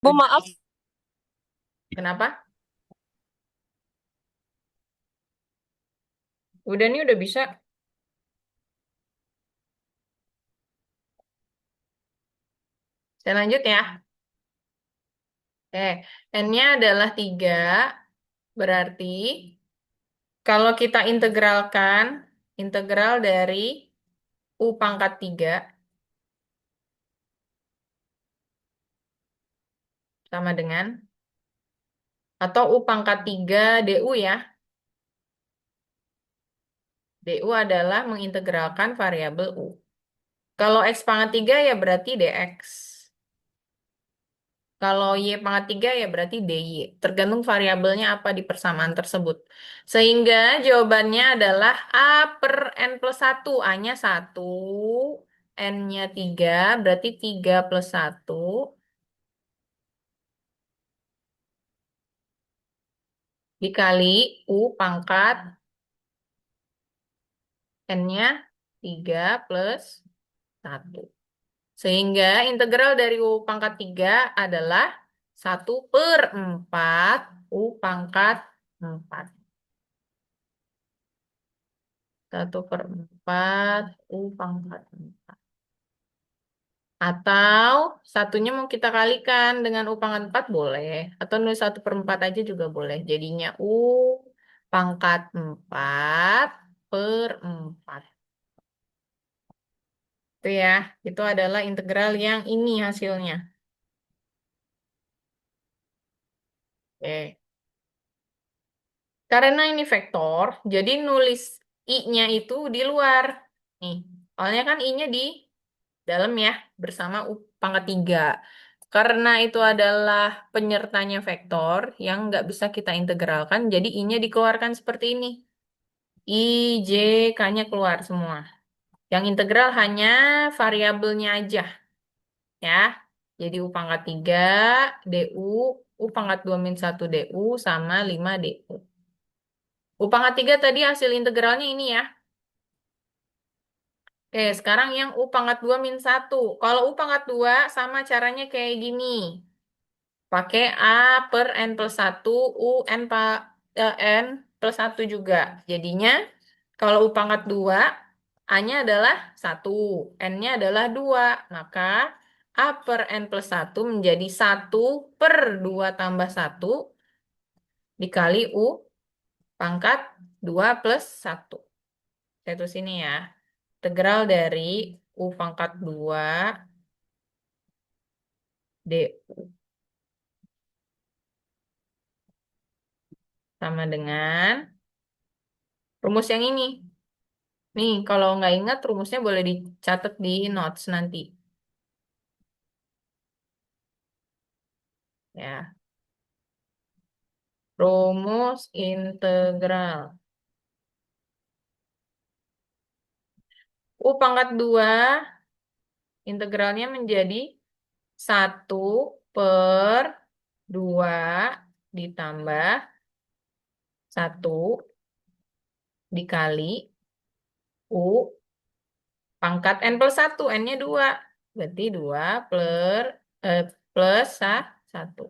Bu, maaf. Kenapa? Udah nih, udah bisa. Saya lanjut ya. N-nya adalah 3, berarti kalau kita integralkan, integral dari U pangkat 3 sama dengan, atau U pangkat 3 DU ya. DU adalah mengintegralkan variabel U. Kalau X pangkat 3 ya berarti DX. Kalau Y pangkat 3 ya berarti DY. Tergantung variabelnya apa di persamaan tersebut. Sehingga jawabannya adalah A per N plus 1. A-nya 1, N-nya 3, berarti 3 plus 1 dikali U pangkat N-nya 3 plus 1. Sehingga integral dari U pangkat 3 adalah 1/4 U pangkat 4. 1/4 U pangkat 4. Atau satunya mau kita kalikan dengan U pangkat 4 boleh. Atau nulis 1/4 aja juga boleh. Jadinya U pangkat 4/4. Itu ya. Itu adalah integral yang ini hasilnya. Oke. Karena ini vektor, jadi nulis I-nya itu di luar. Nih, soalnya kan I-nya di dalam ya, bersama U pangkat 3. Karena itu adalah penyertanya vektor yang nggak bisa kita integralkan, jadi I-nya dikeluarkan seperti ini. I, J, K-nya keluar semua. Yang integral hanya variabelnya aja, ya. Jadi U pangkat 3, DU, U pangkat 2 min 1 DU, sama 5 DU. U pangkat 3 tadi hasil integralnya ini ya. Oke, sekarang yang U pangkat 2 min 1. Kalau U pangkat 2 sama caranya kayak gini. Pakai A per N plus 1, U N, N plus 1 juga. Jadinya kalau U pangkat 2, A-nya adalah 1, N-nya adalah 2. Maka A per N plus 1 menjadi 1/2 tambah 1 dikali U pangkat 2 plus 1. Saya tulis sini ya. Integral dari U pangkat 2 DU sama dengan rumus yang ini. Nih, kalau nggak ingat rumusnya boleh dicatat di notes nanti. Ya, rumus integral. U pangkat 2 integralnya menjadi 1/2 ditambah 1 dikali U pangkat N plus 1. N-nya 2. Berarti 2 plus 1.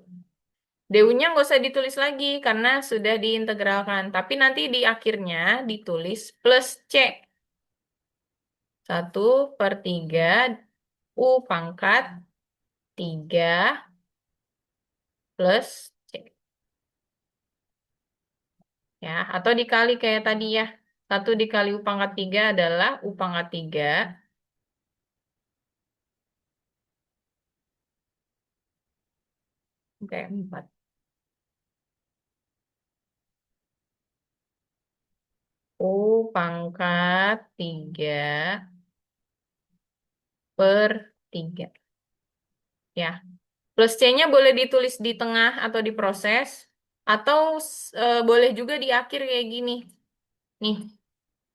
DU-nya nggak usah ditulis lagi karena sudah diintegralkan. Tapi nanti di akhirnya ditulis plus C. 1/3 U pangkat 3 plus C. Ya, atau dikali kayak tadi ya. 1 dikali U pangkat 3 adalah U pangkat 3. Oke, 4. U pangkat 3 per 3. Ya, plus C-nya boleh ditulis di tengah atau diproses. Atau boleh juga di akhir kayak gini. Nih,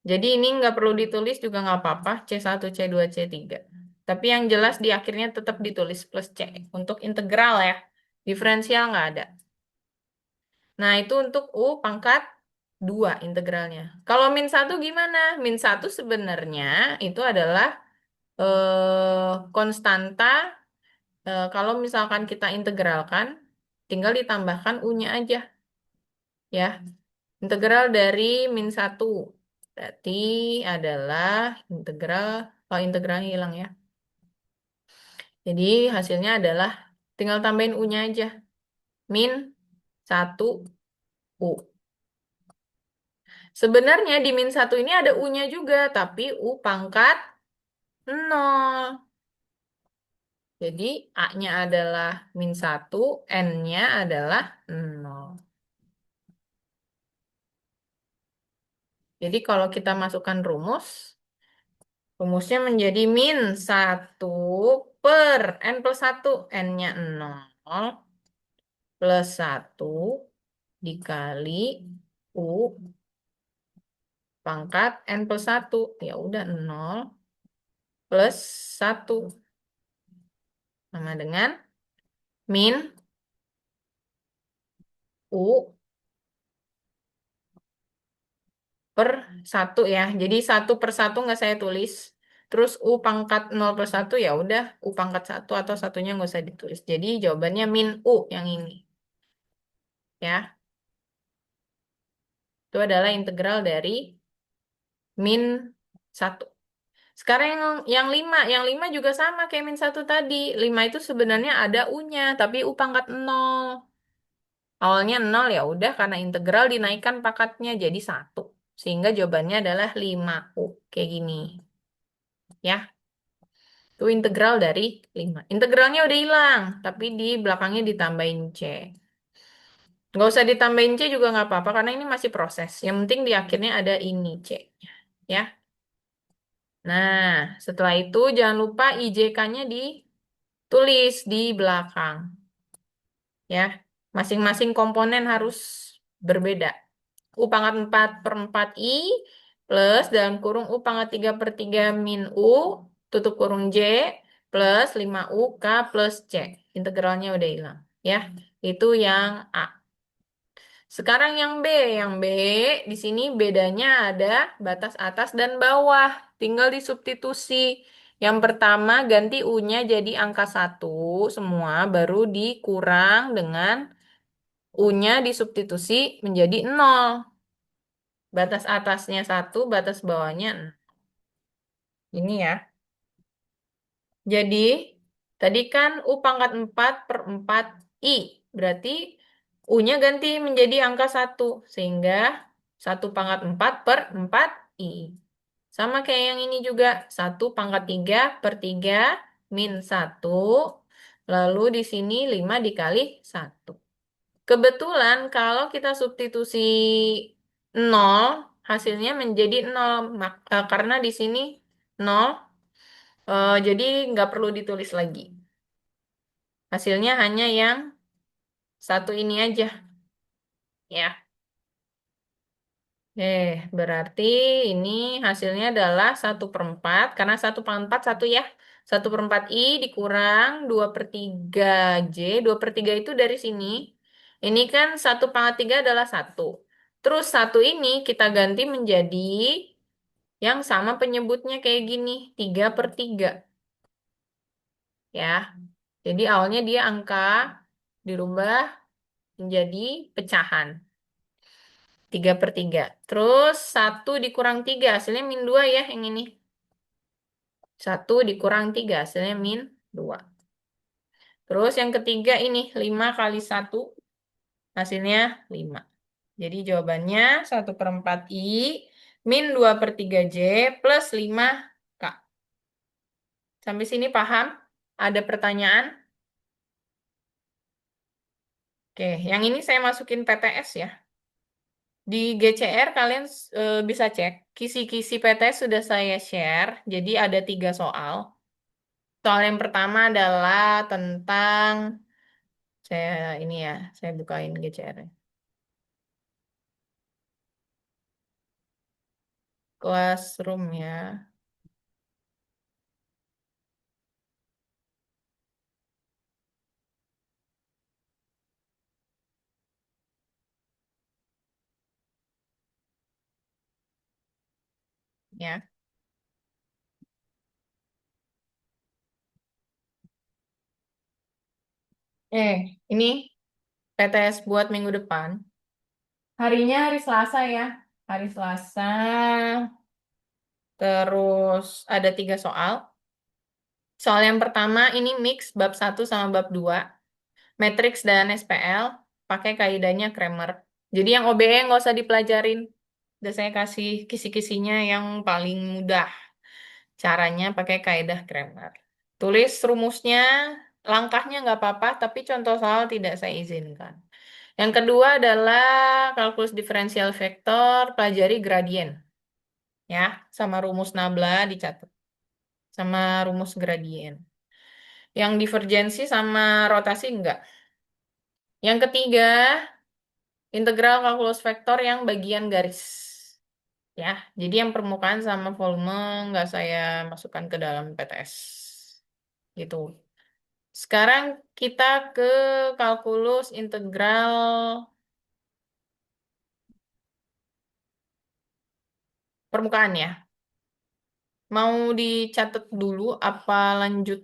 jadi ini nggak perlu ditulis juga nggak apa-apa, C1, C2, C3. Tapi yang jelas di akhirnya tetap ditulis plus C. Untuk integral ya, diferensial nggak ada. Nah, itu untuk U pangkat 2 integralnya. Kalau min 1 gimana? Min 1 sebenarnya itu adalah konstanta Kalau misalkan kita integralkan, tinggal ditambahkan U-nya aja, ya. Integral dari min satu. Berarti adalah integral, oh integralnya hilang ya. Jadi hasilnya adalah tinggal tambahin U-nya aja. Min satu U. Sebenarnya di min satu ini ada U-nya juga, tapi U pangkat nol. Jadi A-nya adalah min satu, N-nya adalah nol. Jadi kalau kita masukkan rumus, rumusnya menjadi min satu per N plus satu. N-nya nol plus satu dikali U pangkat N plus satu. Ya udah nol plus satu sama dengan min U per satu ya. Jadi satu per satu nggak saya tulis. Terus U pangkat 0 per satu ya udah U pangkat satu atau satunya nggak usah ditulis. Jadi jawabannya min U yang ini. Ya, itu adalah integral dari min satu. Sekarang yang lima juga sama kayak min satu tadi. Lima itu sebenarnya ada U-nya, tapi U pangkat 0. Awalnya 0 ya udah karena integral dinaikkan pangkatnya jadi satu. Sehingga jawabannya adalah 5U. Kayak gini. Ya. Itu integral dari 5. Integralnya udah hilang, tapi di belakangnya ditambahin C. Nggak usah ditambahin C juga nggak apa-apa, karena ini masih proses. Yang penting di akhirnya ada ini C. Ya. Nah, setelah itu jangan lupa IJK-nya ditulis di belakang. Ya. Masing-masing komponen harus berbeda. U pangkat 4 per 4 I plus dalam kurung U pangkat 3 per 3 min U tutup kurung J plus 5U K plus C. Integralnya udah hilang. Ya, itu yang A. Sekarang yang B. Yang B, di sini bedanya ada batas atas dan bawah. Tinggal disubstitusi. Yang pertama ganti U-nya jadi angka satu semua, baru dikurang dengan U-nya disubstitusi menjadi 0. Batas atasnya satu, batas bawahnya 6. Ini ya. Jadi, tadi kan U pangkat 4 per 4 I. Berarti U-nya ganti menjadi angka satu. Sehingga 1 pangkat 4 per 4 I. Sama kayak yang ini juga. 1 pangkat 3 per 3 min satu. Lalu di sini 5 dikali satu. Kebetulan kalau kita substitusi nol, hasilnya menjadi nol. Karena di sini nol, jadi nggak perlu ditulis lagi. Hasilnya hanya yang satu ini aja. Ya, berarti ini hasilnya adalah 1/4. Karena 1/4 satu ya. 1/4 I dikurang 2/3 J. 2/3 itu dari sini. Ini kan 1/3 adalah satu. Terus satu ini kita ganti menjadi yang sama penyebutnya kayak gini, 3/3. Ya, jadi awalnya dia angka dirubah menjadi pecahan, 3/3. Terus 1 dikurang 3, hasilnya min 2 ya yang ini. 1 dikurang 3, hasilnya min 2. Terus yang ketiga ini, 5 kali 1, hasilnya 5. Jadi jawabannya 1/4 I min 2/3 J plus 5 K. Sampai sini paham? Ada pertanyaan? Oke, yang ini saya masukin PTS ya. Di GCR kalian bisa cek. Kisi-kisi PTS sudah saya share. Jadi ada 3 soal. Soal yang pertama adalah tentang saya ini ya, saya bukain GCR. Classroom ya. Ya. Ini PTS buat minggu depan. Harinya hari Selasa ya. Hari Selasa, terus ada 3 soal. Soal yang pertama ini mix bab 1 sama bab 2. Matrix dan SPL, pakai kaidahnya Kramer. Jadi yang OBE nggak usah dipelajarin. Udah saya kasih kisi-kisinya yang paling mudah. Caranya pakai kaidah Kramer. Tulis rumusnya, langkahnya nggak apa-apa, tapi contoh soal tidak saya izinkan. Yang kedua adalah kalkulus diferensial vektor, pelajari gradien. Ya, sama rumus nabla dicatat. Sama rumus gradien. Yang divergensi sama rotasi enggak. Yang ketiga, integral kalkulus vektor yang bagian garis. Ya, jadi yang permukaan sama volume nggak saya masukkan ke dalam PTS. Gitu. Sekarang kita ke kalkulus integral permukaan ya. Mau dicatat dulu apa lanjut?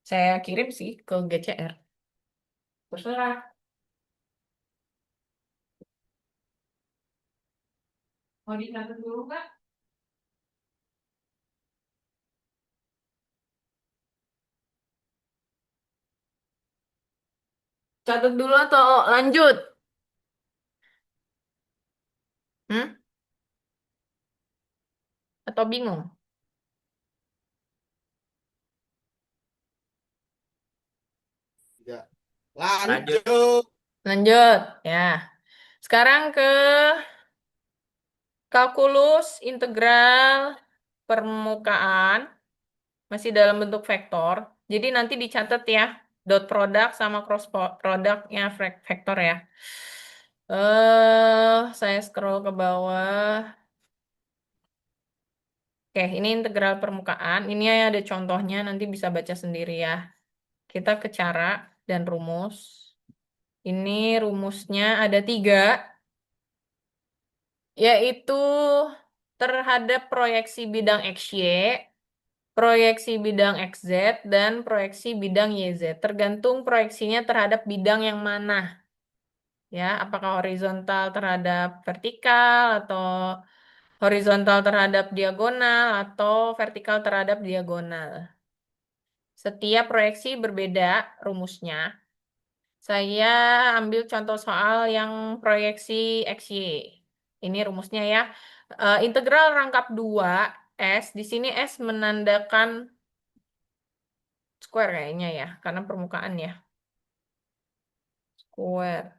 Saya kirim sih ke GCR. Terserah. Mau dicatat dulu Kak? Catat dulu atau lanjut? Hmm? Atau bingung? Ya. Lanjut. Lanjut. Ya. Sekarang ke kalkulus integral permukaan. Masih dalam bentuk vektor. Jadi nanti dicatat ya. Dot product sama cross productnya vektor ya. Saya scroll ke bawah. Oke, ini integral permukaan. Ini ada contohnya, nanti bisa baca sendiri ya. Kita ke cara dan rumus. Ini rumusnya ada 3, yaitu terhadap proyeksi bidang XY, proyeksi bidang XZ, dan proyeksi bidang YZ. Tergantung proyeksinya terhadap bidang yang mana. Ya, apakah horizontal terhadap vertikal, atau horizontal terhadap diagonal, atau vertikal terhadap diagonal. Setiap proyeksi berbeda rumusnya. Saya ambil contoh soal yang proyeksi XY. Ini rumusnya ya. Integral rangkap 2 S. Di sini S menandakan square kayaknya ya, karena permukaan ya. Square.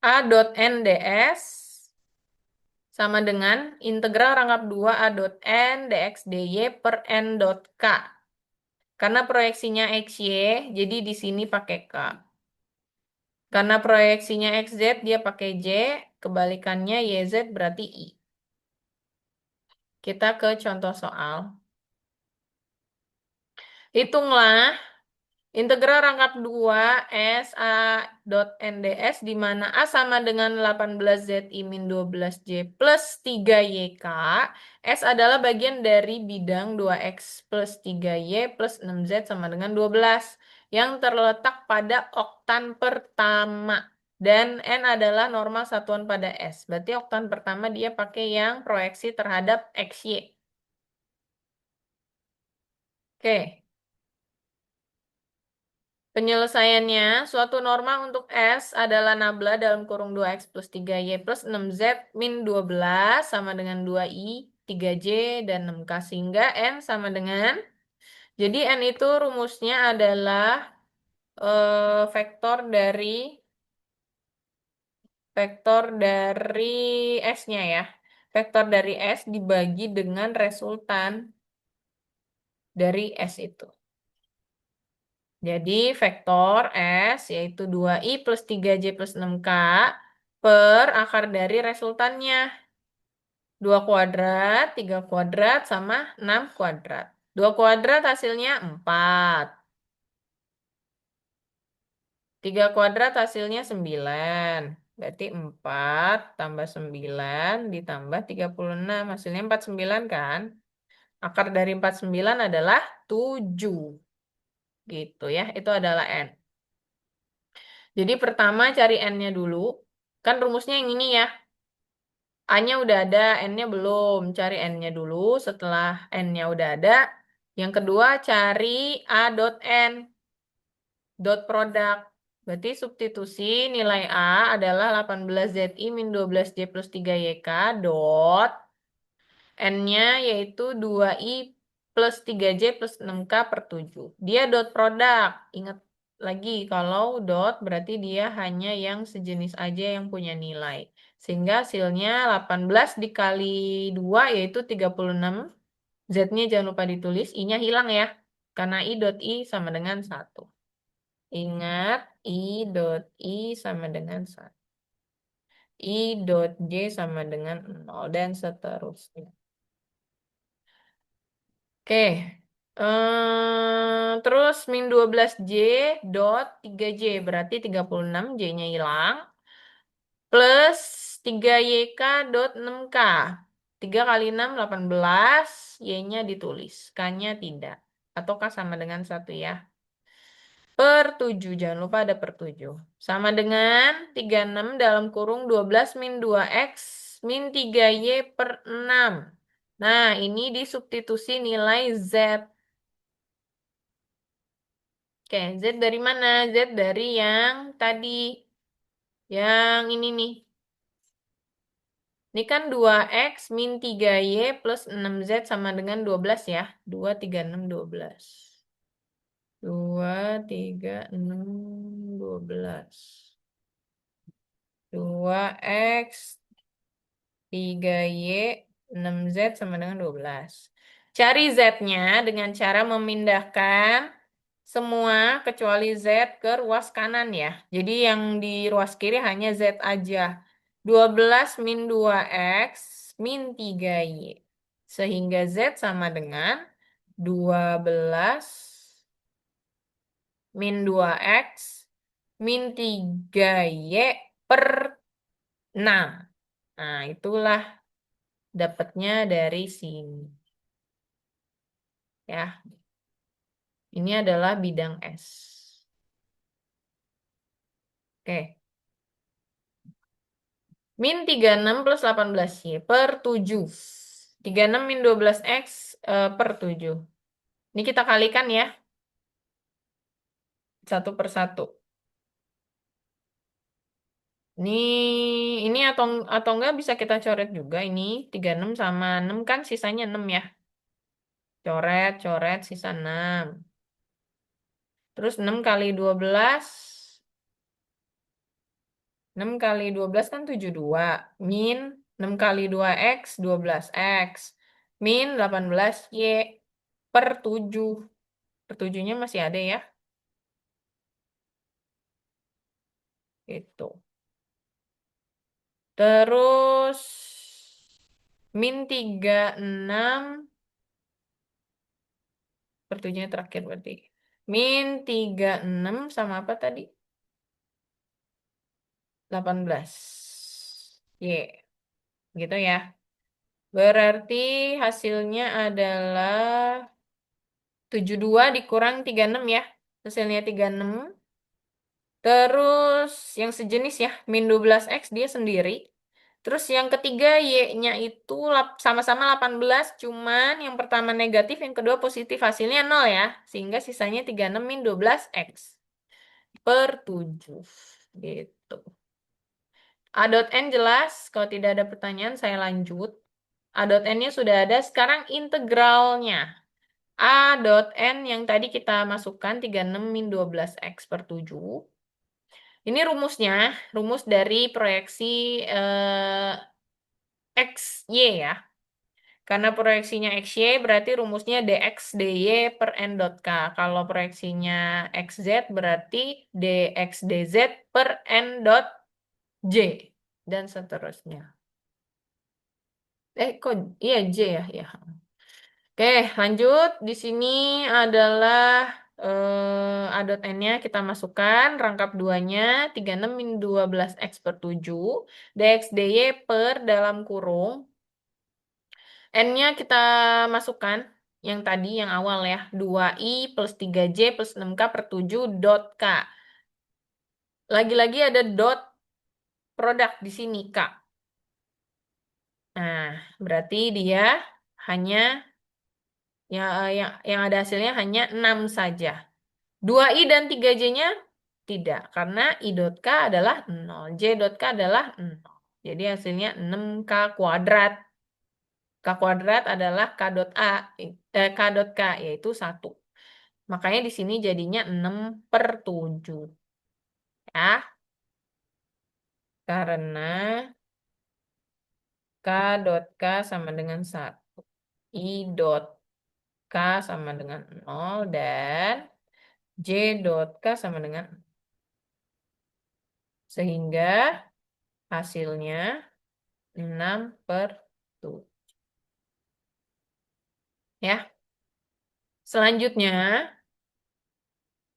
A dot N ds sama dengan integral rangkap 2 A dot N dx dy per N dot K. Karena proyeksinya XY, jadi di sini pakai K. Karena proyeksinya XZ, dia pakai J. Kebalikannya YZ berarti I. Kita ke contoh soal. Hitunglah integral rangkap 2 S A dot NDS di mana A sama dengan 18ZI min 12J plus 3YK. S adalah bagian dari bidang 2X plus 3Y plus 6Z sama dengan 12 yang terletak pada oktan pertama. Dan N adalah normal satuan pada S. Berarti oktan pertama dia pakai yang proyeksi terhadap XY. Oke. Penyelesaiannya, suatu norma untuk S adalah nabla dalam kurung 2X plus 3Y plus 6Z min 12 sama dengan 2I, 3J, dan 6K. Sehingga N sama dengan, jadi N itu rumusnya adalah vektor dari S-nya ya. Vektor dari S dibagi dengan resultan dari S itu. Jadi vektor S yaitu 2I plus 3J plus 6K per akar dari resultannya. 2 kuadrat, 3 kuadrat, sama 6 kuadrat. 2 kuadrat hasilnya 4. 3 kuadrat hasilnya 9. Berarti 4 tambah 9 ditambah 36. Hasilnya 49 kan? Akar dari 49 adalah 7. Gitu ya. Itu adalah N. Jadi pertama cari N-nya dulu. Kan rumusnya yang ini ya. A-nya udah ada, N-nya belum. Cari N-nya dulu. Setelah N-nya udah ada. Yang kedua cari A dot N. Dot produk. Berarti substitusi nilai A adalah 18ZI min 12J plus 3YK dot N-nya yaitu 2I plus 3J plus 6K per 7. Dia dot produk. Ingat lagi, kalau dot berarti dia hanya yang sejenis aja yang punya nilai. Sehingga hasilnya 18 dikali 2 yaitu 36. Z-nya jangan lupa ditulis. I-nya hilang ya. Karena I dot I sama dengan 1. Ingat, I dot I sama dengan 1. I dot J sama dengan 0 dan seterusnya. Oke. Terus min 12J dot 3J berarti 36 J-nya hilang. Plus 3YK dot 6K. 3 kali 6, 18. Y-nya ditulis. K-nya tidak. Atau K sama dengan 1 ya. Per 7. Jangan lupa ada per 7. Sama dengan 36 dalam kurung 12 min 2X min 3Y per 6. Nah, ini disubstitusi nilai Z. Oke, Z dari mana? Z dari yang tadi. Yang ini nih. Ini kan 2X min 3Y plus 6Z sama dengan 12 ya. 2, 3, 6, 12. 2, 3, 6, 12. 2X 3Y 6Z sama dengan 12. Cari Z-nya dengan cara memindahkan semua kecuali Z ke ruas kanan ya. Jadi yang di ruas kiri hanya Z aja. 12 min 2X min 3Y. Sehingga Z sama dengan 12 min 2X min 3Y per 6. Nah, itulah dapatnya dari sini. Ya, ini adalah bidang S. Oke. Min 36 plus 18Y per 7. 36 min 12X per 7. Ini kita kalikan ya. Satu per satu. Ini atau enggak bisa kita coret juga ini. 36 sama 6 kan sisanya 6 ya. Coret, coret, sisa 6. Terus 6 kali 12. 6 kali 12 kan 72. Min 6 kali 2X, 12X. Min 18Y per 7. Per 7-nya masih ada ya. Itu. Terus min 36 per 7-nya terakhir berarti. Min 36 sama apa tadi? 18. Y. Gitu ya. Berarti hasilnya adalah 72 dikurang 36 ya. Hasilnya 36. Terus yang sejenis ya, min 12X dia sendiri. Terus yang ketiga Y-nya itu sama-sama 18, cuman yang pertama negatif, yang kedua positif. Hasilnya 0 ya. Sehingga sisanya 36 min 12X per 7. Gitu. A dot N jelas, kalau tidak ada pertanyaan saya lanjut. A dot N-nya sudah ada, sekarang integralnya. A dot N yang tadi kita masukkan 36 min 12X per 7. Ini rumusnya, rumus dari proyeksi XY ya. Karena proyeksinya XY berarti rumusnya dx dy per n dot k. Kalau proyeksinya XZ berarti dx dz per n dot j. Dan seterusnya. Kok iya J ya? Ya. Oke, lanjut. Di sini adalah A dot N-nya kita masukkan, rangkap 2-nya, 36 min 12X per 7, dx dy per dalam kurung. N-nya kita masukkan, yang tadi, yang awal ya, 2i plus 3j plus 6k per 7 dot k. Lagi-lagi ada dot produk di sini, K. Nah, berarti dia hanya, ya, yang ada hasilnya hanya 6 saja. 2i dan 3j-nya tidak, karena i dot k adalah 0, j dot k adalah 0. Jadi hasilnya 6k kuadrat. K kuadrat adalah k dot a, k dot k, yaitu 1. Makanya di sini jadinya 6 per 7. Ya, karena k dot k sama dengan 1. I dot k sama dengan 0 dan j dot k sama dengan 0. Sehingga hasilnya 6 per 7. Ya, selanjutnya,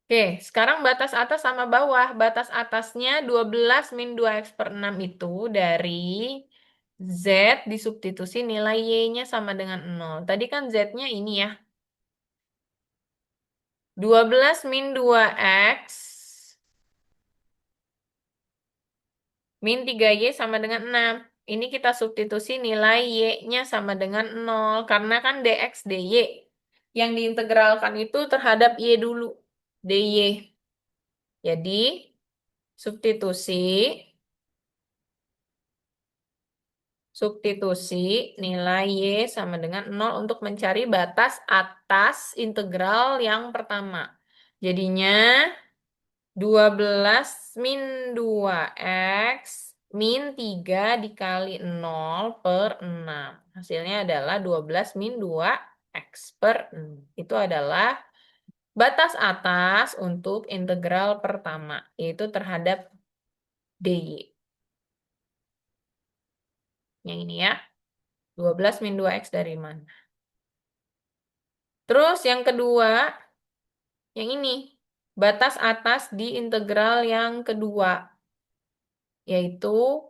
oke, sekarang batas atas sama bawah. Batas atasnya 12 min 2x per 6 itu dari Z disubstitusi nilai Y-nya sama dengan 0. Tadi kan Z-nya ini ya. 12 min 2x min 3Y sama dengan 6. Ini kita substitusi nilai Y-nya sama dengan 0. Karena kan dx dy. Yang diintegralkan itu terhadap Y dulu. dy. Jadi, substitusi substitusi nilai Y sama dengan 0 untuk mencari batas atas integral yang pertama. Jadinya 12 min 2x min 3 dikali 0 per 6. Hasilnya adalah 12 min 2x per 6. Itu adalah batas atas untuk integral pertama, yaitu terhadap dy. Yang ini ya. 12 min 2x dari mana? Terus yang kedua, yang ini. Batas atas di integral yang kedua. Yaitu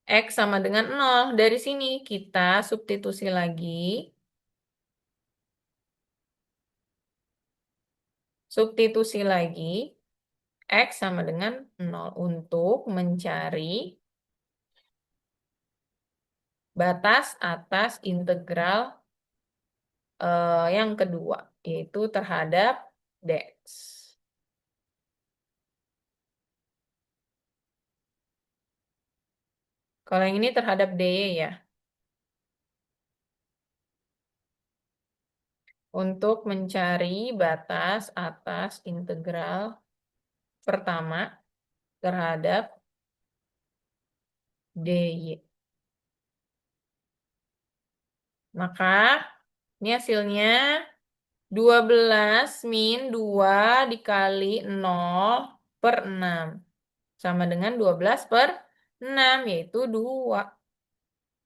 X sama dengan 0. Dari sini kita substitusi lagi. Substitusi lagi. X sama dengan 0. Untuk mencari batas atas integral yang kedua. Yaitu terhadap dx. Kalau yang ini terhadap dy ya. Untuk mencari batas atas integral pertama terhadap dy. Maka ini hasilnya 12 min 2 dikali 0 per 6. Sama dengan 12 per 6, yaitu 2.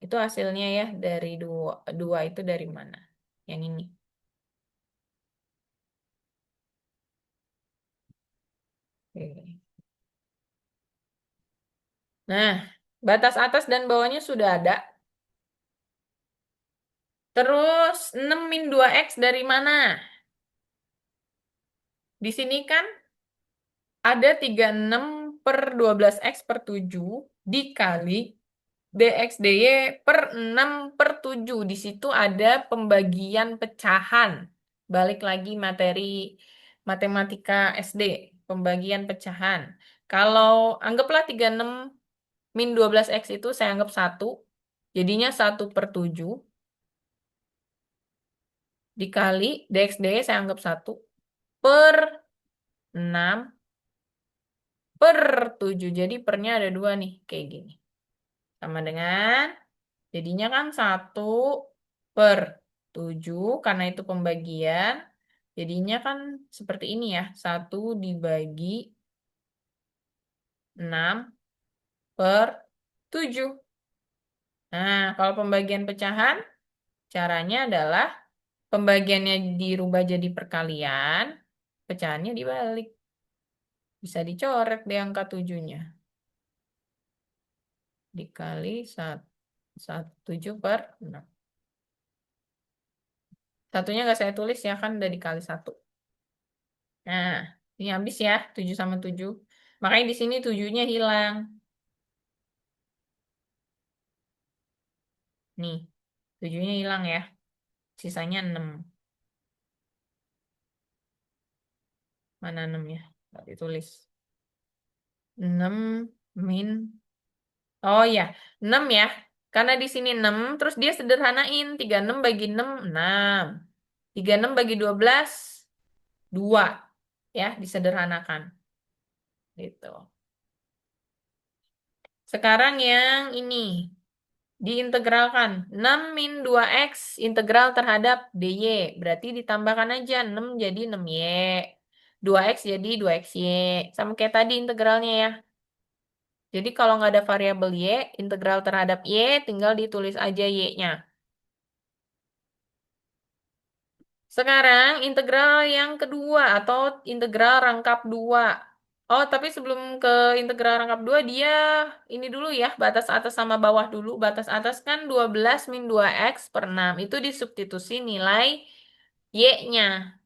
Itu hasilnya ya, dari 2. 2 itu dari mana? Yang ini. Oke. Nah, batas atas dan bawahnya sudah ada. Terus 6 min 2x dari mana? Di sini kan ada 36 per 12x per 7 dikali dx dy per 6 per 7. Di situ ada pembagian pecahan. Balik lagi materi matematika SD, pembagian pecahan. Kalau anggaplah 36 min 12x itu saya anggap 1, jadinya 1 per 7 dikali dx dy saya anggap 1 per 6 per 7. Jadi pernya ada 2 nih, kayak gini. Sama dengan, jadinya kan 1 per 7, karena itu pembagian. Jadinya kan seperti ini ya, 1 dibagi 6 per 7. Nah, kalau pembagian pecahan, caranya adalah pembagiannya dirubah jadi perkalian. Pecahannya dibalik. Bisa dicoret di angka 7-nya. Dikali 7 per 6. Satunya nggak saya tulis ya, kan udah dikali 1. Nah, ini habis ya, 7 sama 7. Makanya di sini 7-nya hilang. Nih, 7-nya hilang ya. Sisanya 6. Mana 6-nya? Nggak ditulis. 6 min. Oh ya, 6 ya. Karena di sini 6, terus dia sederhanain. 36 bagi 6, 6. 36 bagi 12, 2. Ya, disederhanakan. Gitu. Sekarang yang ini. Diintegralkan. 6 min 2x integral terhadap dy. Berarti ditambahkan aja. 6 jadi 6y. 2x jadi 2xy. Sama kayak tadi integralnya ya. Jadi kalau nggak ada variabel y, integral terhadap y tinggal ditulis aja y-nya. Sekarang integral yang kedua atau integral rangkap 2. Oh, tapi sebelum ke integral rangkap 2 dia ini dulu ya, batas atas sama bawah dulu. Batas atas kan 12 min 2x per 6. Itu disubstitusi nilai y-nya.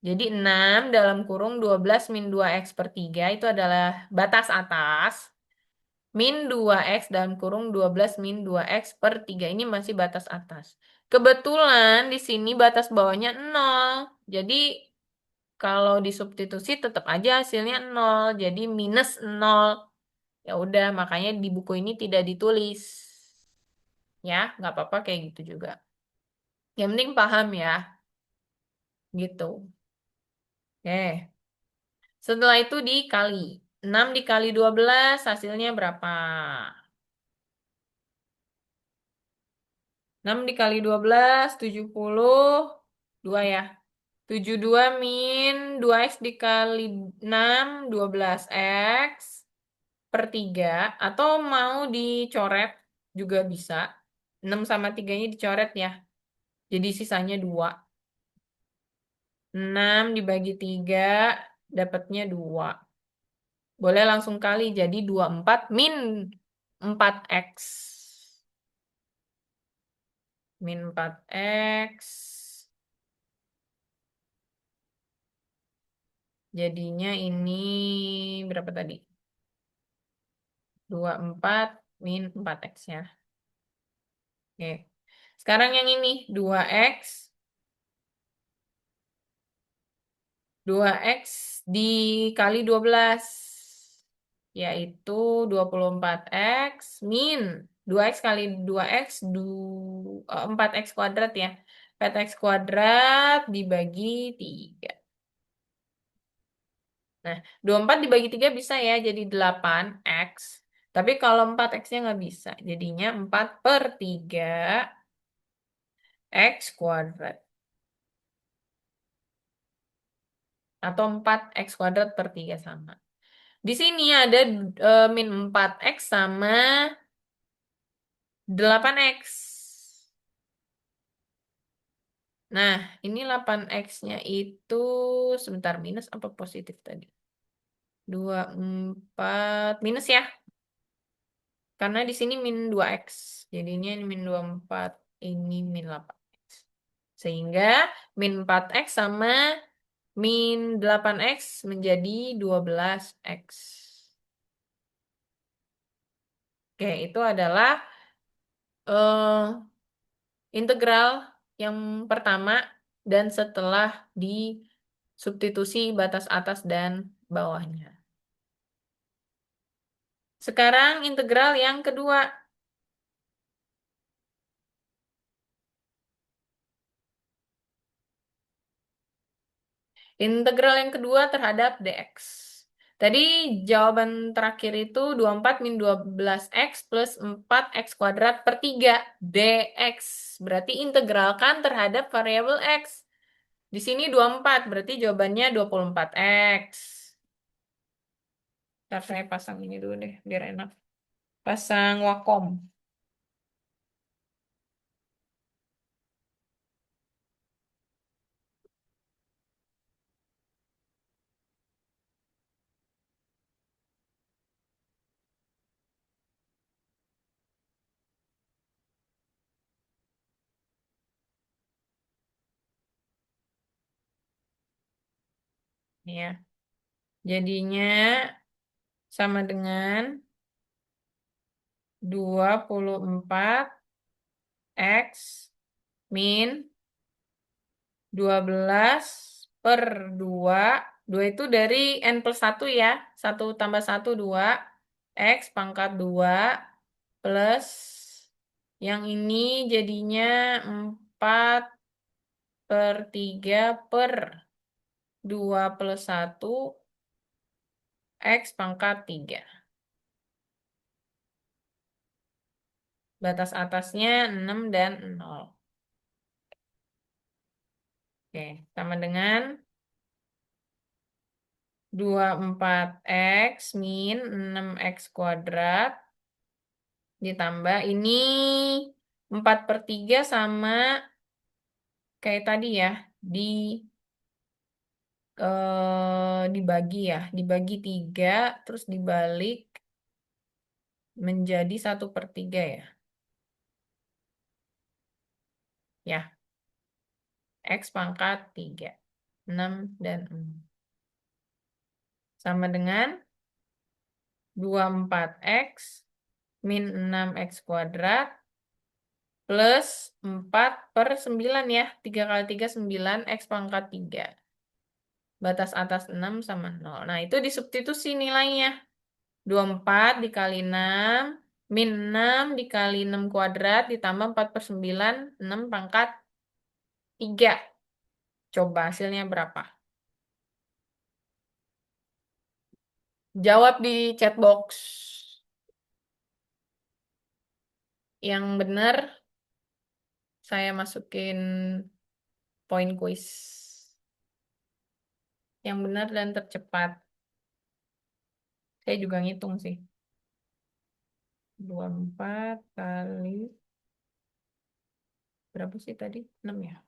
Jadi 6 dalam kurung 12 min 2x per 3 itu adalah batas atas. Min 2x dalam kurung 12 min 2x per 3. Ini masih batas atas. Kebetulan di sini batas bawahnya 0. Jadi kalau disubstitusi tetap aja hasilnya 0. Jadi minus 0. Ya udah, makanya di buku ini tidak ditulis. Ya, nggak apa-apa kayak gitu juga. Yang penting paham ya. Gitu. Oke. Setelah itu dikali. 6 dikali 12 hasilnya berapa? 6 dikali 12, 72 ya. 72 min 2x dikali 6, 12x per 3. Atau mau dicoret juga bisa. 6 sama 3-nya dicoret ya. Jadi sisanya 2. 6 dibagi 3, dapatnya 2. Boleh langsung kali, jadi 24 min 4x. Min 4x. Jadinya ini berapa tadi? 24 min 4x ya. Oke. Sekarang yang ini 2x. 2x dikali 12. Yaitu 24x min 2x kali 2x 4x kuadrat ya. 4x kuadrat dibagi 3. Nah, 24 dibagi 3 bisa ya, jadi 8x. Tapi kalau 4x-nya nggak bisa. Jadinya 4 per 3 x kuadrat. Atau 4x kuadrat per 3 sama. Di sini ada min 4x sama 8x. Nah, ini 8x-nya itu sebentar minus apa positif tadi? 24 minus ya. Karena di sini min 2x. Jadinya ini min 24, ini min 8x. Sehingga min 4x sama min 8x menjadi 12x. Oke, itu adalah integral yang pertama dan setelah disubstitusi batas atas dan bawahnya. Sekarang integral yang kedua. Integral yang kedua terhadap dx. Tadi jawaban terakhir itu 24 min 12x plus 4x kuadrat per 3 dx. Berarti integralkan terhadap variabel x. Di sini 24, berarti jawabannya 24x. Ntar saya pasang ini dulu deh, biar enak. Pasang Wacom. Ya. Jadinya sama dengan 24 X min 12 per 2. 2 itu dari N+1 ya. 1 tambah 1, 2. X pangkat 2 plus yang ini jadinya 4/3/2 plus 1 X pangkat 3. Batas atasnya 6 dan 0. Oke, sama dengan 24 X min 6 X kuadrat ditambah ini 4/3 sama kayak tadi ya, di dibagi ya, dibagi 3 terus dibalik menjadi 1/3 ya. Ya, X pangkat 3. 6 dan 6. Sama dengan 24 X min 6 X kuadrat plus 4/9 ya. 3 kali 3 9 X pangkat 3. Batas atas 6 sama 0. Nah, itu disubstitusi nilainya. 24 dikali 6 min 6 dikali 6 kuadrat ditambah 4/9, 6 pangkat 3. Coba hasilnya berapa? Jawab di chat box. Yang benar saya masukin poin kuis. Yang benar dan tercepat. Saya juga ngitung sih. 24 kali berapa sih tadi? 6 ya?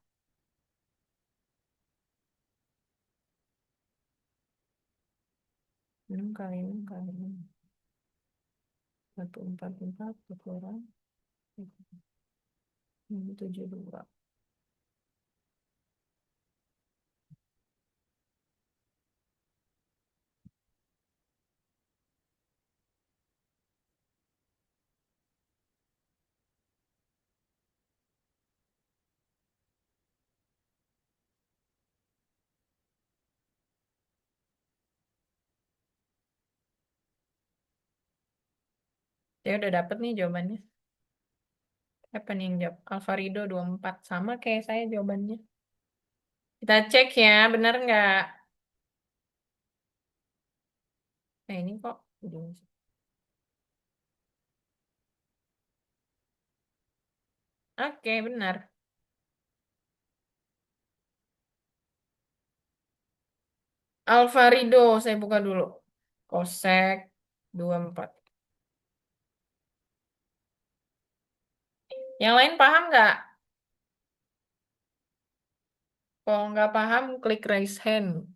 6 kali 6 kali 6. 144 berkurang 72. Saya udah dapet nih jawabannya. Apa nih yang jawab? Alfarido 24. Sama kayak saya jawabannya. Kita cek ya, benar nggak? Nah ini kok. Oke, benar. Alfarido, saya buka dulu. Kosek 24. Yang lain paham nggak? Kalau nggak paham, klik raise hand.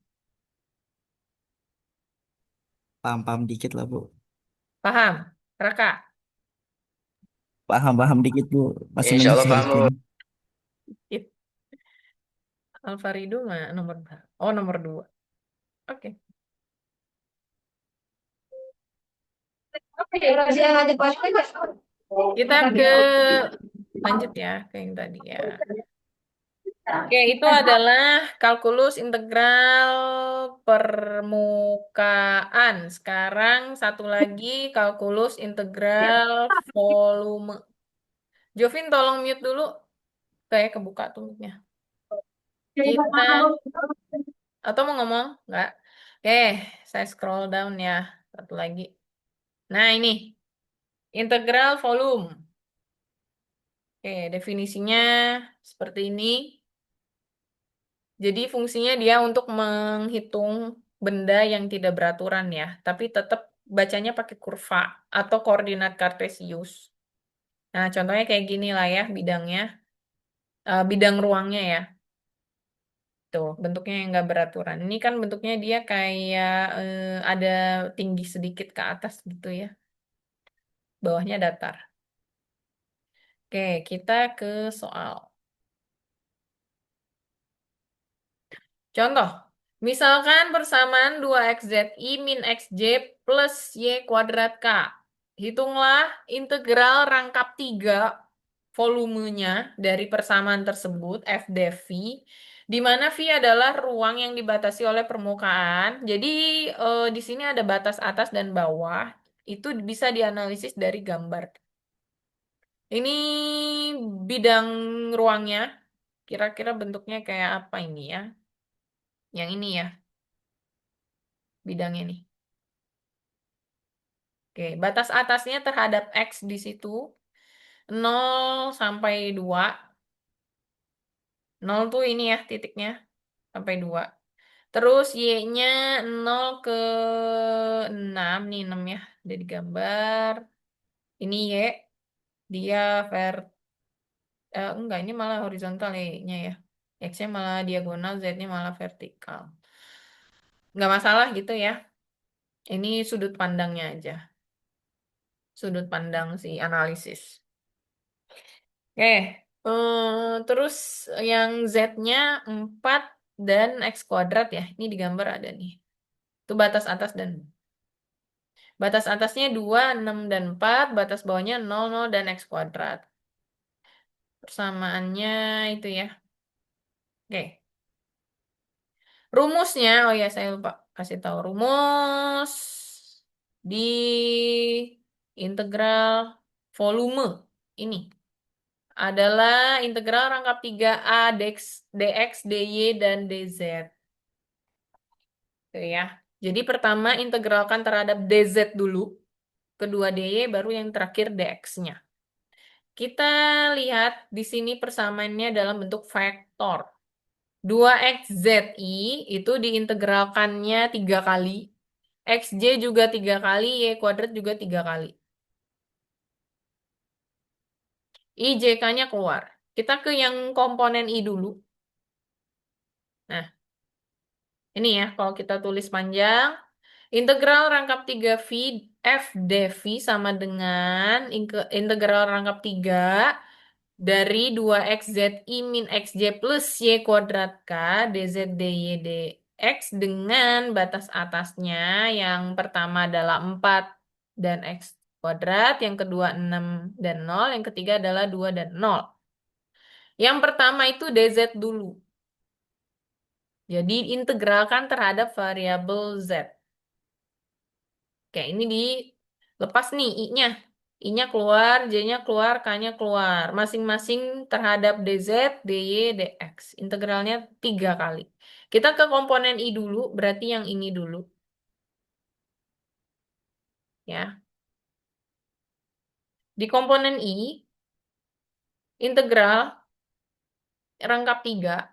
Paham-paham dikit lah, Bu. Paham? Raka? Paham-paham dikit, Bu. Masih Insya Allah paham, Bu. menyesuaikan. It. Alfarido mah nomor berapa? Oh, nomor 2. Oke. Kita ke lanjut ya ke yang tadi ya. Oke, itu adalah kalkulus integral permukaan. Sekarang satu lagi kalkulus integral volume. Jovin tolong mute dulu. Kayak kebuka tuh mic-nya. Kita atau mau ngomong? Nggak. Oke, saya scroll down ya. Satu lagi. Nah, ini integral volume. Oke, definisinya seperti ini. Jadi fungsinya dia untuk menghitung benda yang tidak beraturan ya, tapi tetap bacanya pakai kurva atau koordinat kartesius. Nah, contohnya kayak gini lah ya bidangnya, bidang ruangnya ya. Tuh, bentuknya yang nggak beraturan. Ini kan bentuknya dia kayak ada tinggi sedikit ke atas gitu ya. Bawahnya datar. Oke, kita ke soal. Contoh. Misalkan persamaan 2xzi min xj plus y kuadrat k. Hitunglah integral rangkap 3 volumenya dari persamaan tersebut, f dv, di mana V adalah ruang yang dibatasi oleh permukaan. Jadi di sini ada batas atas dan bawah. Itu bisa dianalisis dari gambar. Ini bidang ruangnya. Kira-kira bentuknya kayak apa ini ya? Yang ini ya, bidangnya nih. Oke, batas atasnya terhadap X di situ 0 sampai 2. 0 tuh ini ya titiknya sampai 2. Terus Y-nya 0 ke 6. Nih 6 ya. Ada di gambar. Ini Y. Dia enggak, ini malah horizontal Y-nya ya. X-nya malah diagonal, Z-nya malah vertikal. Nggak masalah gitu ya. Ini sudut pandangnya aja. Sudut pandang si analisis. Oke, terus yang Z-nya 4 dan X kuadrat ya. Ini di gambar ada nih. Itu batas atas dan batas atasnya 2, 6, dan 4. Batas bawahnya 0, 0, dan X kuadrat. Persamaannya itu ya. Oke. Rumusnya, oh ya saya lupa kasih tahu rumus di integral volume ini adalah integral rangkap 3A dx, dy, dan dz. Tuh ya. Jadi pertama integralkan terhadap dz dulu, kedua dy, baru yang terakhir dx-nya. Kita lihat di sini persamaannya dalam bentuk vektor. 2xzi itu diintegralkannya 3 kali. Xj juga 3 kali, Y kuadrat juga 3 kali. IJK-nya keluar. Kita ke yang komponen I dulu. Nah, ini ya, kalau kita tulis panjang. Integral rangkap 3V F dV sama dengan integral rangkap 3 dari 2xzi min xj plus y kuadrat k dz dy dx dengan batas atasnya yang pertama adalah 4 dan x kuadrat, yang kedua 6 dan 0, yang ketiga adalah 2 dan 0. Yang pertama itu dz dulu. Jadi integralkan terhadap variabel z. Oke, ini dilepas nih I-nya. I-nya keluar, J-nya keluar, K-nya keluar. Masing-masing terhadap dz, dy, dx. Integralnya 3 kali. Kita ke komponen I dulu, berarti yang ini dulu. Ya. Di komponen I, integral rangkap 3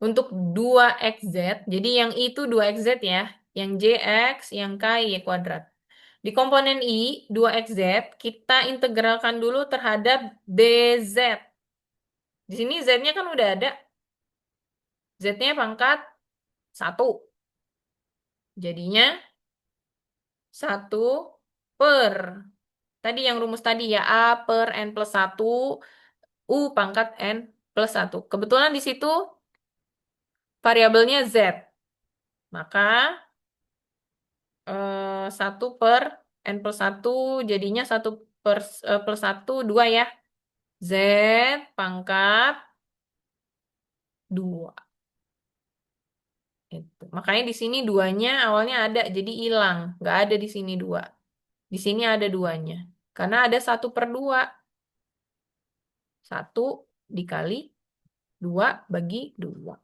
untuk 2xz. Jadi yang I itu 2xz ya. Yang jx, yang k, y kuadrat. Di komponen I, 2xz, kita integralkan dulu terhadap dz. Di sini z-nya kan udah ada. Z-nya pangkat 1. Jadinya 1 per. Tadi yang rumus tadi ya, A per N plus 1, U pangkat N plus 1. Kebetulan di situ variabelnya Z. Maka 1 per N plus 1 jadinya 1 plus 1, 2 ya. Z pangkat 2. Itu. Makanya di sini 2-nya awalnya ada, jadi hilang. Nggak ada di sini 2. Di sini ada 2-nya. Karena ada 1 per 2. 1 dikali 2 bagi 2.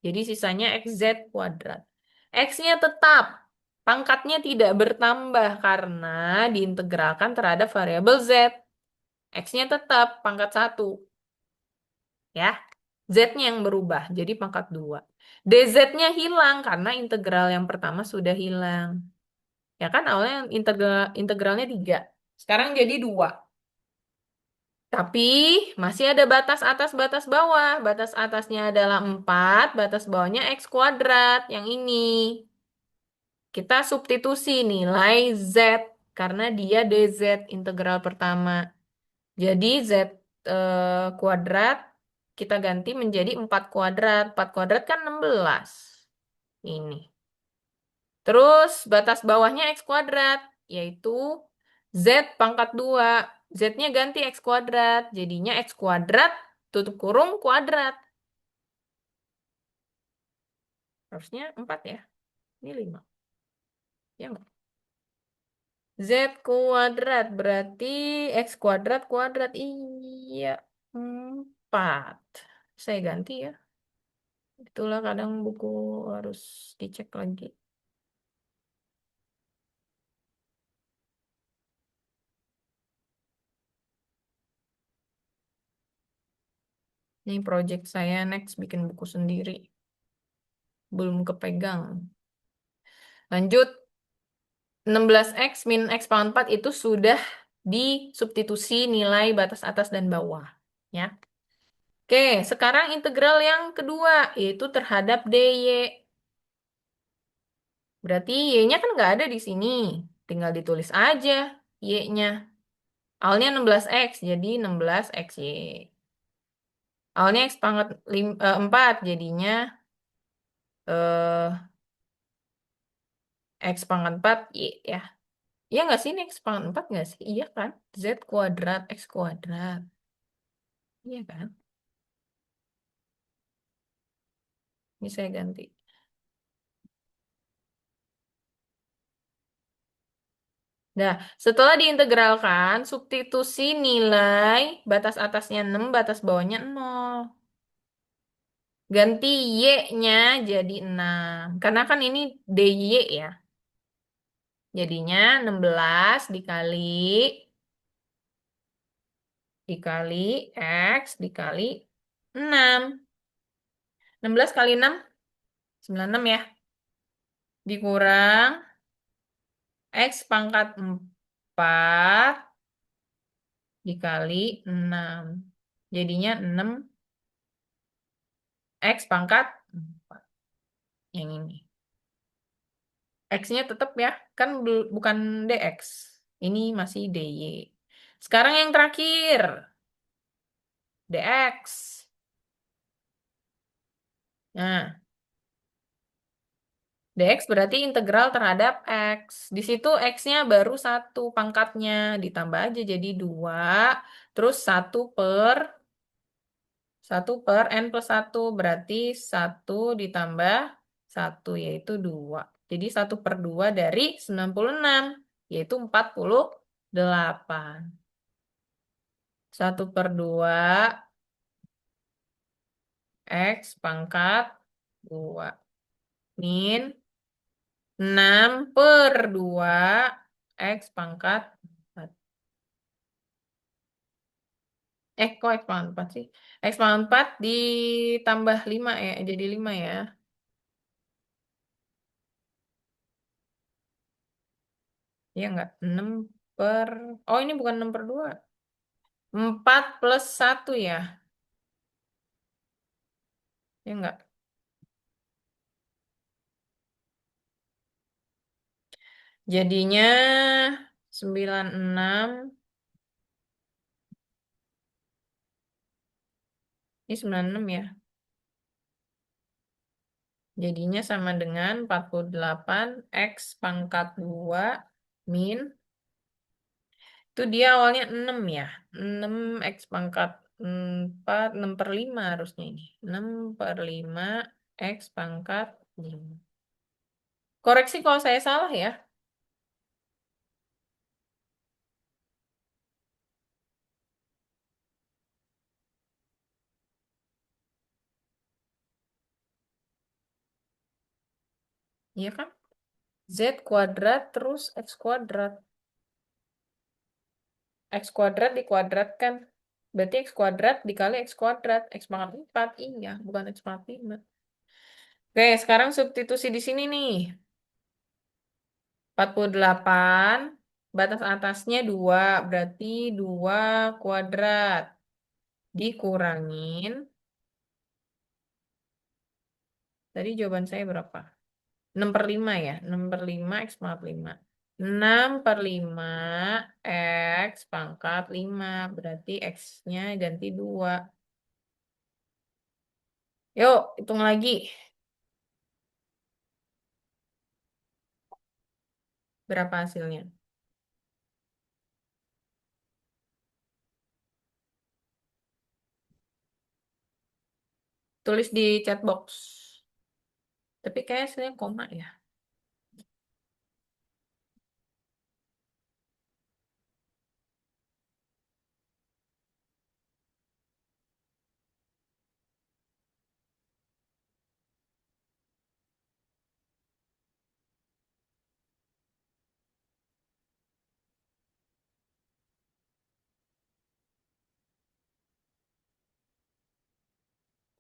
Jadi sisanya xz kuadrat. X-nya tetap. Pangkatnya tidak bertambah karena diintegralkan terhadap variabel z. X-nya tetap pangkat 1. Ya. Z-nya yang berubah, jadi pangkat 2. DZ-nya hilang karena integral yang pertama sudah hilang. Ya kan awalnya integralnya 3. Sekarang jadi 2. Tapi masih ada batas atas, batas bawah. Batas atasnya adalah 4, batas bawahnya X kuadrat. Yang ini. Kita substitusi nilai Z. Karena dia DZ integral pertama. Jadi Z kuadrat kita ganti menjadi 4 kuadrat. 4 kuadrat kan 16. Ini. Terus batas bawahnya X kuadrat, yaitu Z pangkat 2. Z-nya ganti X kuadrat, jadinya X kuadrat tutup kurung kuadrat. Harusnya 4 ya. Ini 5. Ya nggak? Z kuadrat berarti X kuadrat kuadrat. Iya. 4. Saya ganti ya. Itulah kadang buku harus dicek lagi. Ini project saya next bikin buku sendiri. Belum kepegang. Lanjut. 16X min X pangkat 4 itu sudah disubstitusi nilai batas atas dan bawah. Ya. Oke, sekarang integral yang kedua, yaitu terhadap DY. Berarti Y-nya kan nggak ada di sini. Tinggal ditulis aja Y-nya. Awalnya 16X, jadi 16XY. Awalnya X pangkat 4, jadinya eh, X pangkat 4 Y ya. Iya nggak sih ini X pangkat 4 nggak sih? Iya kan? Z kuadrat X kuadrat. Iya kan? Ini saya ganti. Nah, setelah diintegralkan, substitusi nilai batas atasnya 6, batas bawahnya 0. Ganti Y-nya jadi 6. Karena kan ini DY ya. Jadinya 16 dikali X dikali 6. 16 kali 6, 96 ya. Dikurang X pangkat 4 dikali 6. Jadinya 6 X pangkat 4. Yang ini. X-nya tetap ya. Kan bukan DX. Ini masih DY. Sekarang yang terakhir. DX. Nah, DX berarti integral terhadap X. Di situ X-nya baru 1 pangkatnya. Ditambah aja jadi 2. Terus 1 per N plus 1. Berarti 1 ditambah 1 yaitu 2. Jadi 1/2 dari 96. Yaitu 48. 1/2 X pangkat 2. Min 6/2 X pangkat 4. Kok X pangkat 4 sih? X pangkat 4 ditambah 5 ya. Jadi 5 ya. Iya enggak? 6 per... Oh ini bukan 6/2. 4 plus 1 ya. Ya enggak? Jadinya 96. Ini 96 ya. Jadinya sama dengan 48 X pangkat 2 min. Itu dia awalnya 6 ya. 6 X pangkat 4, 6/5 harusnya ini. 6/5 X pangkat 5. Koreksi kalau saya salah ya. Iya kan? Z kuadrat terus X kuadrat. X kuadrat dikuadratkan. Berarti X kuadrat dikali X kuadrat. X pangkat 4. Iya, bukan X pangkat 5. Oke, sekarang substitusi di sini nih. 48. Batas atasnya 2. Berarti 2 kuadrat. Dikurangin. Tadi jawaban saya berapa? 6/5 ya. 6/5 X pangkat 5. 6/5 X pangkat 5. Berarti X-nya ganti 2. Yuk, hitung lagi. Berapa hasilnya? Tulis di chat box. Tapi kayak hasilnya koma ya.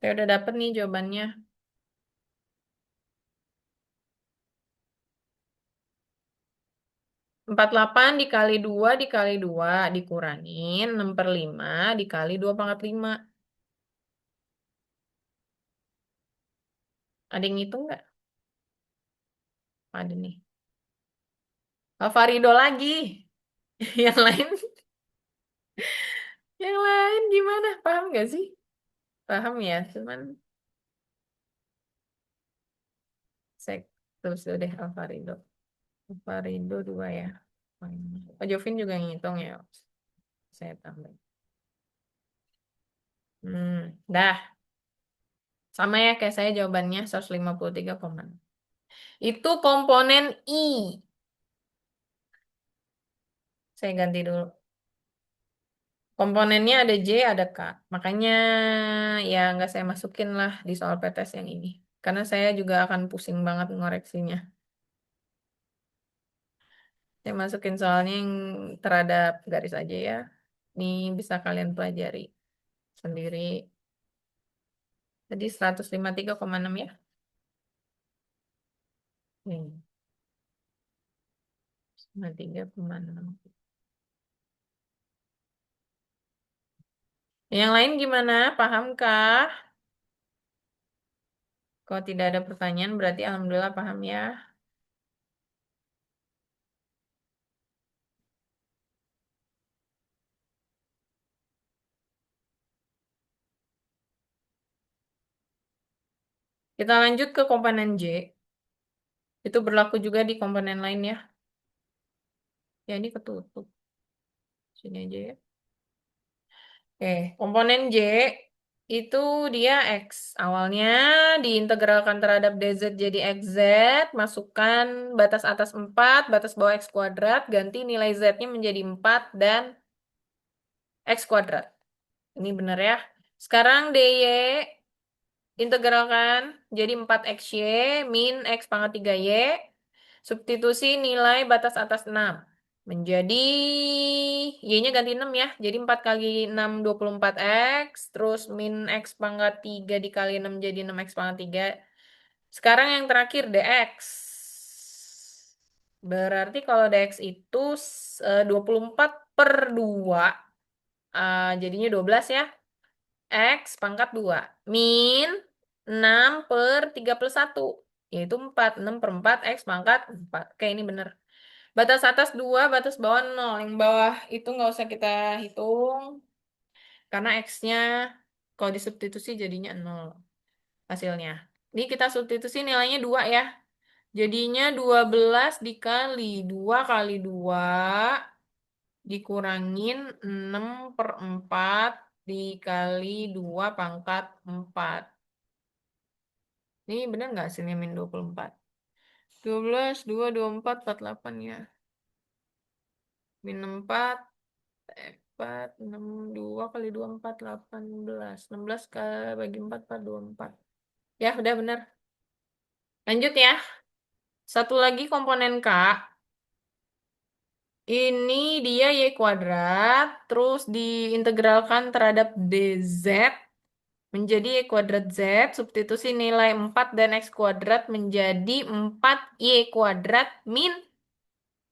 Saya udah dapet nih jawabannya. 48 dikali 2 dikali 2 dikurangin 6/5 dikali 2/5. Ada yang ngitung nggak? Ada nih. Alfarido lagi. Yang lain, yang lain gimana? Paham nggak sih? Paham ya, cuman saya tulis dulu deh Alfarido. Alfarido 2 ya. Oh, Jovin juga ngitung ya. Saya tambah. Dah. Sama ya kayak saya jawabannya 153, itu komponen I. Saya ganti dulu. Komponennya ada J, ada K. Makanya ya nggak saya masukin lah di soal PTS yang ini. Karena saya juga akan pusing banget ngoreksinya. Saya masukin soalnya yang terhadap garis aja ya. Ini bisa kalian pelajari sendiri. Jadi 153,6 ya. 153,6. Yang lain gimana? Pahamkah? Kalau tidak ada pertanyaan berarti alhamdulillah paham ya. Kita lanjut ke komponen J. Itu berlaku juga di komponen lain ya. Ya ini ketutup. Sini aja ya. Oke, komponen J itu dia X. Awalnya diintegralkan terhadap DZ jadi XZ. Masukkan batas atas 4, batas bawah X kuadrat. Ganti nilai Z-nya menjadi 4 dan X kuadrat. Ini benar ya. Sekarang DY integralkan jadi 4XY min X pangkat 3Y. Substitusi nilai batas atas 6. Menjadi Y-nya ganti 6 ya. Jadi 4 kali 6 24X. Terus min X pangkat 3 dikali 6 jadi 6X pangkat 3. Sekarang yang terakhir DX. Berarti kalau DX itu 24/2. Jadinya 12 ya. X pangkat 2. Min 6/31. Yaitu 4. 6/4 X pangkat 4. Oke, ini bener. Batas atas 2, batas bawah 0. Yang bawah itu nggak usah kita hitung. Karena X-nya kalau disubstitusi jadinya 0 hasilnya. Ini kita substitusi nilainya 2 ya. Jadinya 12 dikali 2 kali 2 dikurangin 6/4 dikali 2 pangkat 4. Ini benar nggak hasilnya min 24? 12, 2, 24, 48 ya. Min 4, 4, 6, 2 kali 2, 4, 18. 16 bagi 4, 24. Ya, udah benar. Lanjut ya. Satu lagi komponen K. Ini dia Y kuadrat. Terus diintegralkan terhadap DZ. Menjadi Y kuadrat Z. Substitusi nilai 4 dan X kuadrat menjadi 4Y kuadrat min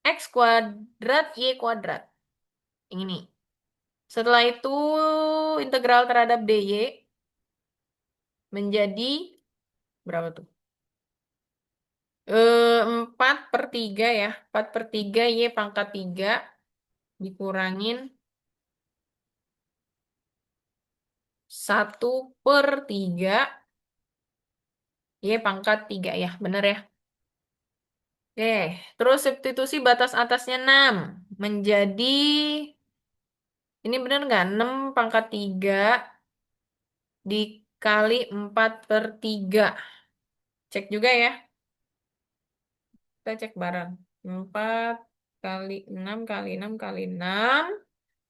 X kuadrat Y kuadrat. Ini nih. Setelah itu integral terhadap DY menjadi berapa tuh? 4/3 ya. 4/3 Y pangkat 3 dikurangin 1/3 Y pangkat 3 ya. Bener ya? Oke, terus substitusi batas atasnya 6 menjadi, ini benar nggak? 6 pangkat 3 dikali 4/3. Cek juga ya. Kita cek bareng. 4 kali 6 kali 6 kali 6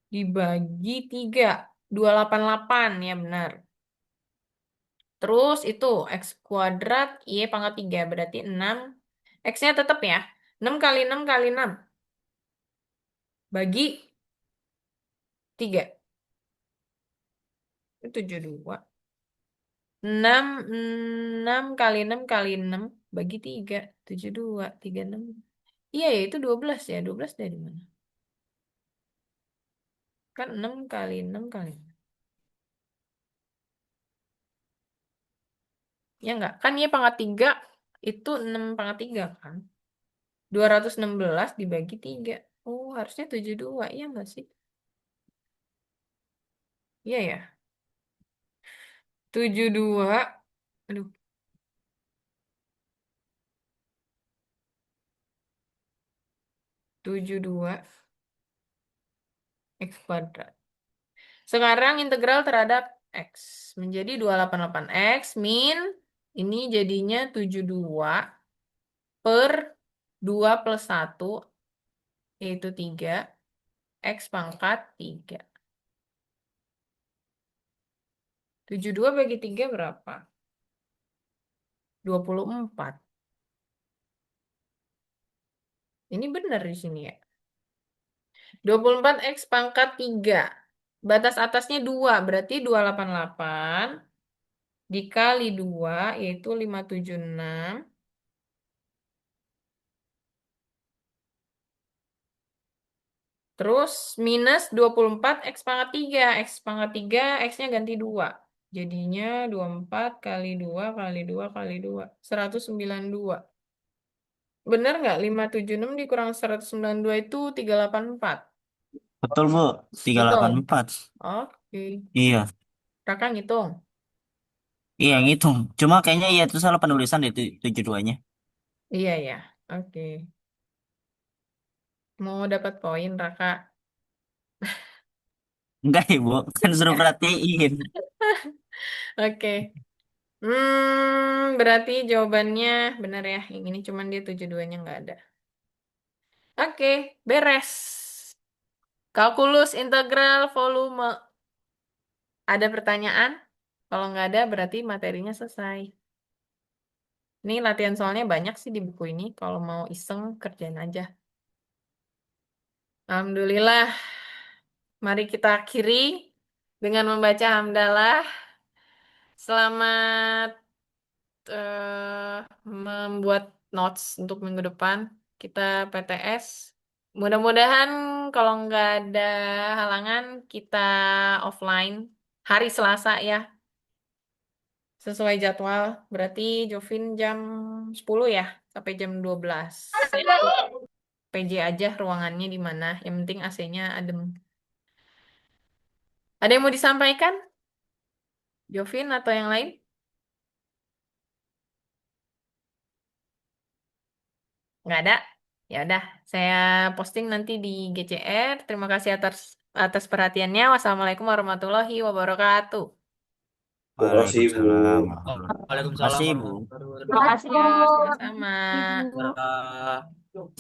dibagi 3. 288 ya benar. Terus itu X kuadrat Y pangkat 3. Berarti 6. X-nya tetap ya. 6 kali 6 kali 6. Bagi 3. Itu 72. 6, 6 kali 6 kali 6 bagi 3. 72. 36. Iya ya itu 12 ya. 12 dari mana? Kan 6 kali 6 kali 6. Ya enggak? Kan Y pangkat 3 itu 6 pangkat 3 kan? 216 dibagi 3. Oh, harusnya 72. Iya enggak sih? Iya ya. 72. Aduh, 72 X kuadrat. Sekarang integral terhadap X. Menjadi 288 X min. Ini jadinya 72 per 2 plus 1. Yaitu 3. X pangkat 3. 72 bagi 3 berapa? 24. Ini benar di sini ya. 24 X pangkat 3. Batas atasnya 2, berarti 288 dikali 2, yaitu 576. Terus minus 24 X pangkat 3. X pangkat 3, X-nya ganti 2. Jadinya 24 kali 2 kali 2 kali 2. 192. Benar nggak? 576 dikurang 192 itu 384. Betul, Bu. Tiga Betul. delapan empat. Oke. Iya. Kakak ngitung. Iya, ngitung. Cuma kayaknya ya itu salah penulisan deh 72-nya. Iya ya. Oke. Mau dapat poin, Raka. Enggak, Ibu. Kan suruh perhatiin. Oke. Berarti jawabannya benar ya. Yang ini cuman dia 72-nya nggak ada. Oke, beres. Kalkulus integral volume. Ada pertanyaan? Kalau nggak ada, berarti materinya selesai. Ini latihan soalnya banyak sih di buku ini. Kalau mau iseng, kerjain aja. Alhamdulillah. Mari kita akhiri dengan membaca hamdalah. Selamat membuat notes untuk minggu depan. Kita PTS. Mudah-mudahan kalau nggak ada halangan, kita offline hari Selasa ya. Sesuai jadwal. Berarti Jovin jam 10 ya, sampai jam 12. Saya ikut PJ aja ruangannya di mana. Yang penting AC-nya adem. Ada yang mau disampaikan? Jovin atau yang lain? Nggak ada. Ya udah, saya posting nanti di GCR. Terima kasih atas atas perhatiannya. Wassalamualaikum warahmatullahi wabarakatuh. Terima kasih, Bu. Waalaikumsalam. Waalaikumsalam Makasih, Bu. warahmatullahi Terima kasih ya, wabarakatuh. sama-sama. Dadah.